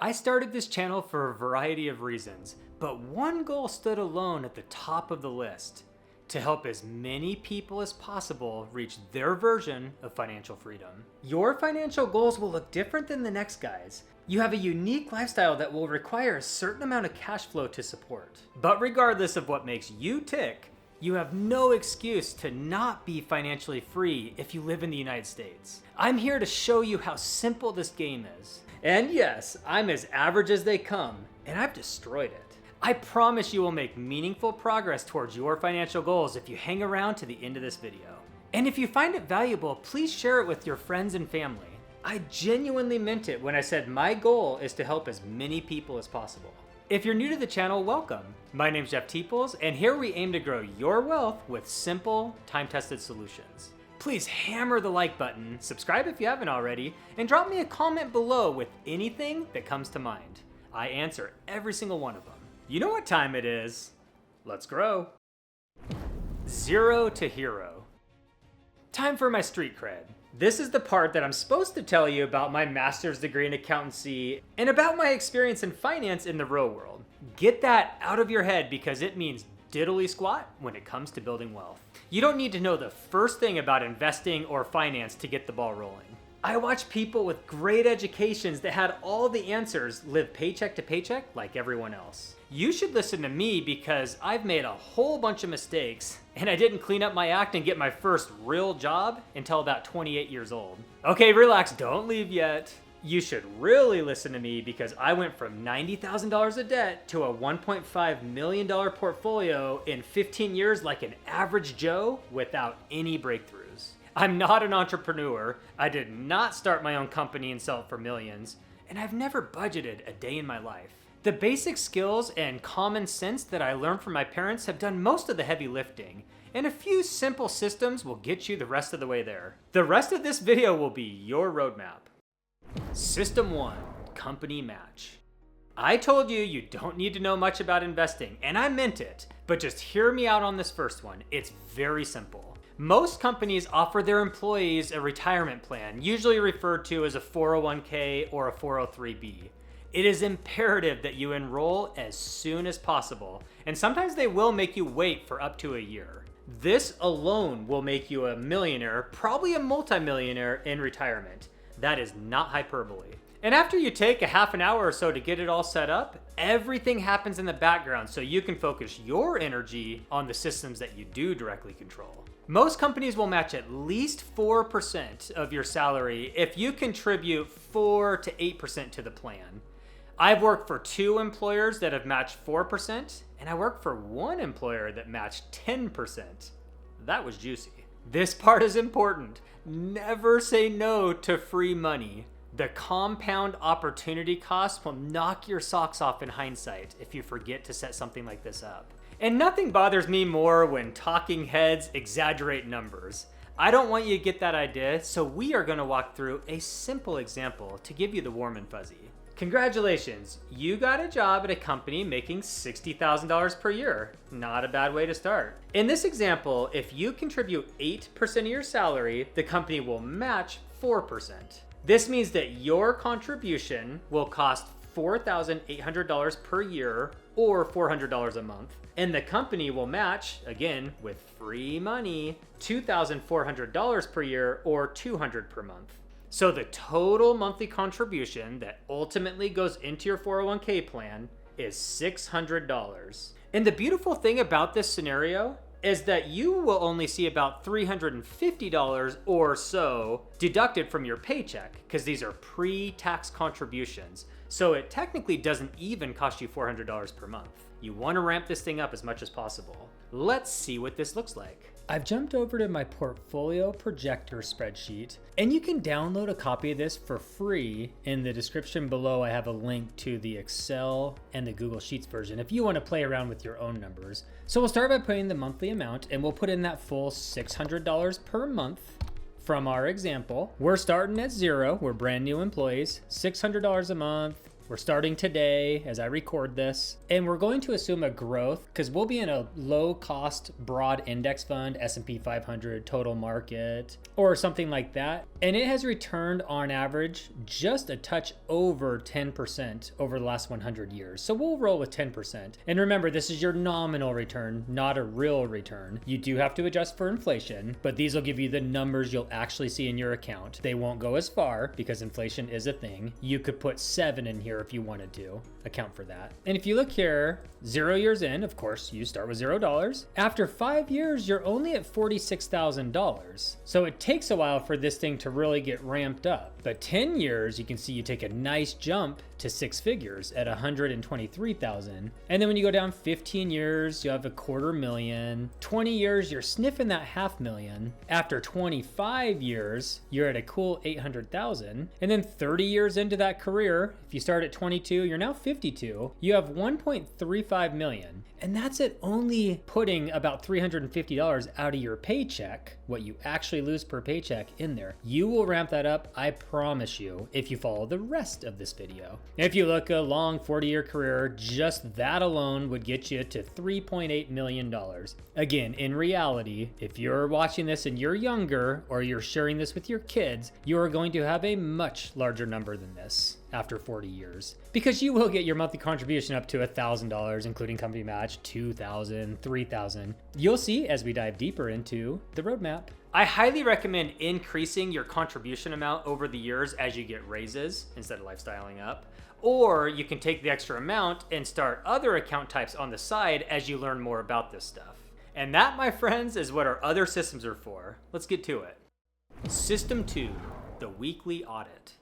I started this channel for a variety of reasons, but one goal stood alone at the top of the list: to help as many people as possible reach their version of financial freedom. Your financial goals will look different than the next guy's. You have a unique lifestyle that will require a certain amount of cash flow to support. But regardless of what makes you tick, you have no excuse to not be financially free if you live in the United States. I'm here to show you how simple this game is. And yes, I'm as average as they come, and I've destroyed it. I promise you will make meaningful progress towards your financial goals if you hang around to the end of this video. And if you find it valuable, please share it with your friends and family. I genuinely meant it when I said my goal is to help as many people as possible. If you're new to the channel, welcome. My name's Jeff Teeples, and here we aim to grow your wealth with simple, time-tested solutions. Please hammer the like button, subscribe if you haven't already, and drop me a comment below with anything that comes to mind. I answer every single one of them. You know what time it is. Let's grow. Zero to hero. Time for my street cred. This is the part that I'm supposed to tell you about my master's degree in accountancy and about my experience in finance in the real world. Get that out of your head because it means diddly squat when it comes to building wealth. You don't need to know the first thing about investing or finance to get the ball rolling. I watch people with great educations that had all the answers live paycheck to paycheck like everyone else. You should listen to me because I've made a whole bunch of mistakes and I didn't clean up my act and get my first real job until about 28 years old. Okay, relax, don't leave yet. You should really listen to me because I went from $90,000 of debt to a $1.5 million portfolio in 15 years like an average Joe without any breakthroughs. I'm not an entrepreneur, I did not start my own company and sell it for millions, and I've never budgeted a day in my life. The basic skills and common sense that I learned from my parents have done most of the heavy lifting, and a few simple systems will get you the rest of the way there. The rest of this video will be your roadmap. System 1, company match. I told you you don't need to know much about investing, and I meant it, but just hear me out on this first one. It's very simple. Most companies offer their employees a retirement plan, usually referred to as a 401k or a 403b. It is imperative that you enroll as soon as possible, and sometimes they will make you wait for up to a year. This alone will make you a millionaire, probably a multimillionaire in retirement. That is not hyperbole. And after you take a half an hour or so to get it all set up, everything happens in the background so you can focus your energy on the systems that you do directly control. Most companies will match at least 4% of your salary if you contribute 4 to 8% to the plan. I've worked for 2 employers that have matched 4%, and I worked for 1 employer that matched 10%. That was juicy. This part is important. Never say no to free money. The compound opportunity cost will knock your socks off in hindsight if you forget to set something like this up. And nothing bothers me more when talking heads exaggerate numbers. I don't want you to get that idea, so we are going to walk through a simple example to give you the warm and fuzzy. Congratulations, you got a job at a company making $60,000 per year. Not a bad way to start. In this example, if you contribute 8% of your salary, the company will match 4%. This means that your contribution will cost $4,800 per year or $400 a month, and the company will match, again with free money, $2,400 per year or $200 per month. So the total monthly contribution that ultimately goes into your 401k plan is $600. And the beautiful thing about this scenario is that you will only see about $350 or so deducted from your paycheck because these are pre-tax contributions. So it technically doesn't even cost you $400 per month. You want to ramp this thing up as much as possible. Let's see what this looks like. I've jumped over to my portfolio projector spreadsheet, and you can download a copy of this for free. In the description below, I have a link to the Excel and the Google Sheets version if you want to play around with your own numbers. So we'll start by putting the monthly amount, and we'll put in that full $600 per month. From our example, we're starting at 0, we're brand new employees, $600 a month, We're starting today as I record this, and we're going to assume a growth because we'll be in a low cost broad index fund, S&P 500 total market, or something like that. And it has returned on average just a touch over 10% over the last 100 years. So we'll roll with 10%. And remember, this is your nominal return, not a real return. You do have to adjust for inflation, but these will give you the numbers you'll actually see in your account. They won't go as far because inflation is a thing. You could put 7 in here if you wanted to account for that. And if you look here, 0 years in, of course, you start with $0. After 5 years, you're only at $46,000. So it takes a while for this thing to really get ramped up. But 10 years, you can see you take a nice jump to 6 figures at 123,000. And then when you go down 15 years, you have $250,000. 20 years, you're sniffing that $500,000. After 25 years, you're at a cool 800,000. And then 30 years into that career, if you start at 22, you're now 52. You have 1.35 million. And that's it only putting about $350 out of your paycheck, what you actually lose per paycheck in there. You will ramp that up, I promise you, if you follow the rest of this video. If you look a long 40-year career, just that alone would get you to $3.8 million. Again, in reality, if you're watching this and you're younger or you're sharing this with your kids, you are going to have a much larger number than this after 40 years, because you will get your monthly contribution up to $1,000, including company match, $2,000, $3,000. You'll see as we dive deeper into the roadmap. I highly recommend increasing your contribution amount over the years as you get raises instead of lifestyling up. Or you can take the extra amount and start other account types on the side as you learn more about this stuff. And that, my friends, is what our other systems are for. Let's get to it. System 2, the weekly audit.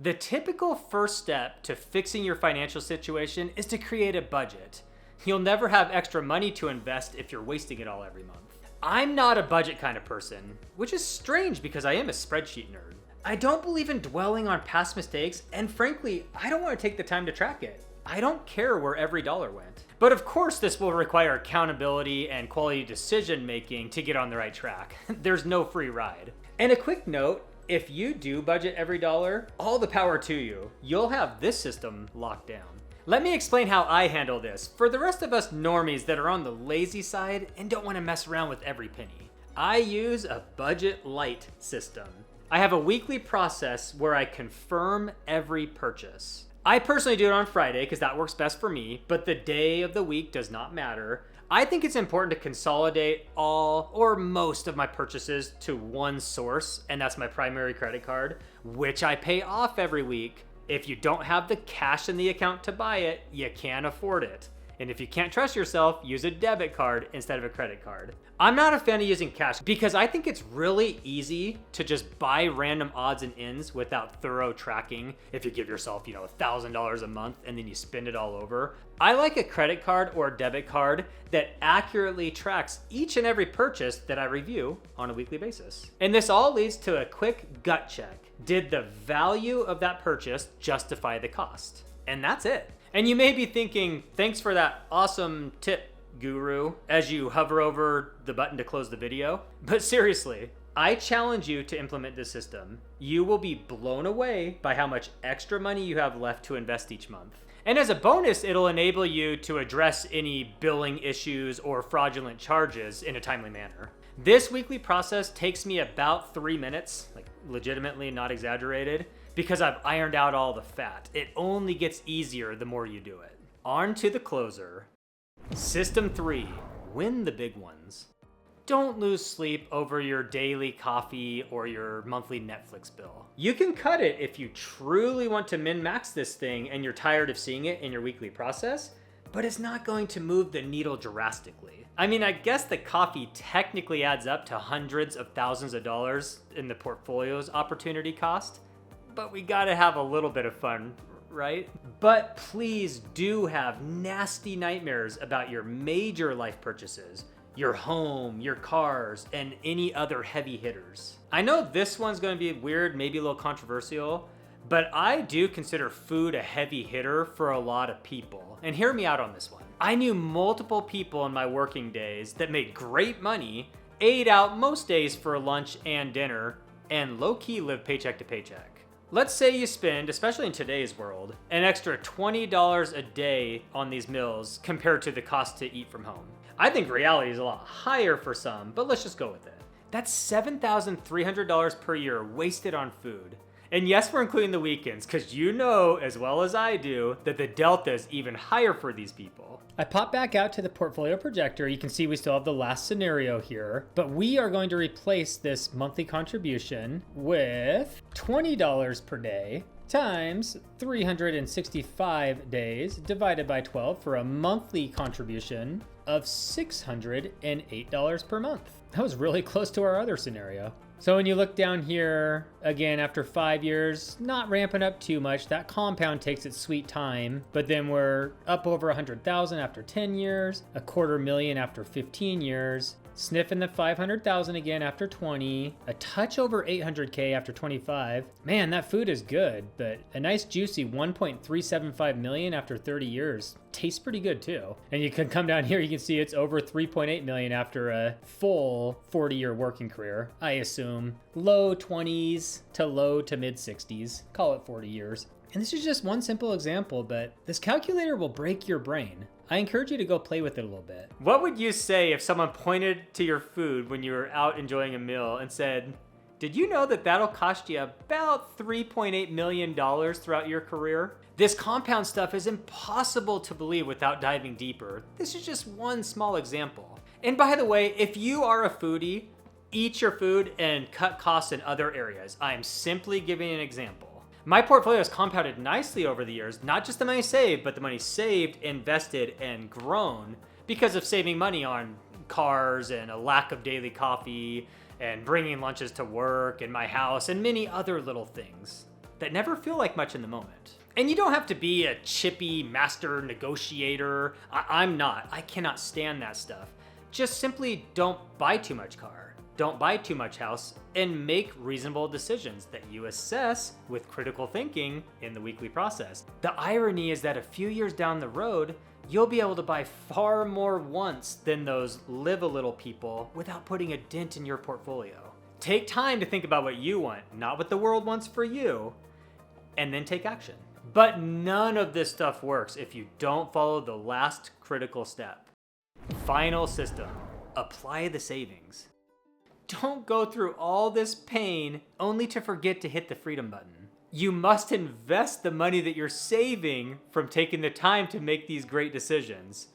The typical first step to fixing your financial situation is to create a budget. You'll never have extra money to invest if you're wasting it all every month. I'm not a budget kind of person, which is strange because I am a spreadsheet nerd. I don't believe in dwelling on past mistakes, and frankly, I don't want to take the time to track it. I don't care where every dollar went. But of course, this will require accountability and quality decision making to get on the right track. There's no free ride. And a quick note, if you do budget every dollar, all the power to you. You'll have this system locked down. Let me explain how I handle this for the rest of us normies that are on the lazy side and don't want to mess around with every penny. I use a budget light system. I have a weekly process where I confirm every purchase. I personally do it on Friday because that works best for me, but the day of the week does not matter. I think it's important to consolidate all or most of my purchases to one source, and that's my primary credit card, which I pay off every week. If you don't have the cash in the account to buy it, you can't afford it. And if you can't trust yourself, use a debit card instead of a credit card. I'm not a fan of using cash because I think it's really easy to just buy random odds and ends without thorough tracking. If you give yourself, $1,000 a month and then you spend it all over. I like a credit card or a debit card that accurately tracks each and every purchase that I review on a weekly basis. And this all leads to a quick gut check. Did the value of that purchase justify the cost? And that's it. And you may be thinking, thanks for that awesome tip, guru, as you hover over the button to close the video. But seriously, I challenge you to implement this system. You will be blown away by how much extra money you have left to invest each month. And as a bonus, it'll enable you to address any billing issues or fraudulent charges in a timely manner. This weekly process takes me about 3 minutes, like legitimately not exaggerated, because I've ironed out all the fat. It only gets easier the more you do it. On to the closer. System 3, win the big ones. Don't lose sleep over your daily coffee or your monthly Netflix bill. You can cut it if you truly want to min-max this thing and you're tired of seeing it in your weekly process, but it's not going to move the needle drastically. I mean, I guess the coffee technically adds up to hundreds of thousands of dollars in the portfolio's opportunity cost, but we gotta have a little bit of fun, right? But please do have nasty nightmares about your major life purchases, your home, your cars, and any other heavy hitters. I know this one's gonna be weird, maybe a little controversial, but I do consider food a heavy hitter for a lot of people. And hear me out on this one. I knew multiple people in my working days that made great money, ate out most days for lunch and dinner, and low-key lived paycheck to paycheck. Let's say you spend, especially in today's world, an extra $20 a day on these meals compared to the cost to eat from home. I think reality is a lot higher for some, but let's just go with it. That's $7,300 per year wasted on food. And yes, we're including the weekends, because you know as well as I do that the delta is even higher for these people. I pop back out to the portfolio projector. You can see we still have the last scenario here, but we are going to replace this monthly contribution with $20 per day times 365 days divided by 12 for a monthly contribution of $608 per month. That was really close to our other scenario. So when you look down here, again, after 5 years, not ramping up too much. That compound takes its sweet time, but then we're up over 100,000 after 10 years, $250,000 after 15 years, sniffing the 500,000 again after 20, a touch over 800K after 25. Man, that food is good, but a nice juicy 1.375 million after 30 years tastes pretty good too. And you can come down here, you can see it's over 3.8 million after a full 40-year working career. I assume low 20s to low to mid 60s, call it 40 years. And this is just one simple example, but this calculator will break your brain. I encourage you to go play with it a little bit. What would you say if someone pointed to your food when you were out enjoying a meal and said, did you know that that'll cost you about $3.8 million throughout your career? This compound stuff is impossible to believe without diving deeper. This is just one small example. And by the way, if you are a foodie, eat your food and cut costs in other areas. I'm simply giving an example. My portfolio has compounded nicely over the years, not just the money saved, but the money saved, invested, and grown because of saving money on cars and a lack of daily coffee and bringing lunches to work and my house and many other little things that never feel like much in the moment. And you don't have to be a chippy master negotiator. I'm not. I cannot stand that stuff. Just simply don't buy too much car. Don't buy too much house, and make reasonable decisions that you assess with critical thinking in the weekly process. The irony is that a few years down the road, you'll be able to buy far more once than those live a little people without putting a dent in your portfolio. Take time to think about what you want, not what the world wants for you, and then take action. But none of this stuff works if you don't follow the last critical step. Final system, apply the savings. Don't go through all this pain only to forget to hit the freedom button. You must invest the money that you're saving from taking the time to make these great decisions.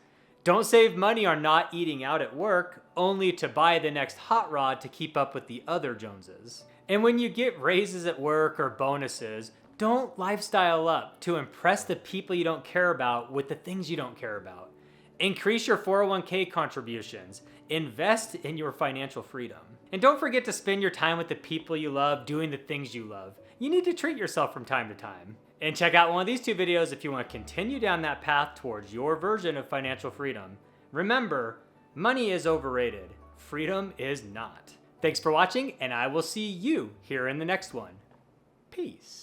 Don't save money on not eating out at work only to buy the next hot rod to keep up with the other Joneses. And when you get raises at work or bonuses, don't lifestyle up to impress the people you don't care about with the things you don't care about. Increase your 401k contributions. Invest in your financial freedom. And don't forget to spend your time with the people you love doing the things you love. You need to treat yourself from time to time. And check out one of these two videos if you want to continue down that path towards your version of financial freedom. Remember, money is overrated. Freedom is not. Thanks for watching, and I will see you here in the next one. Peace.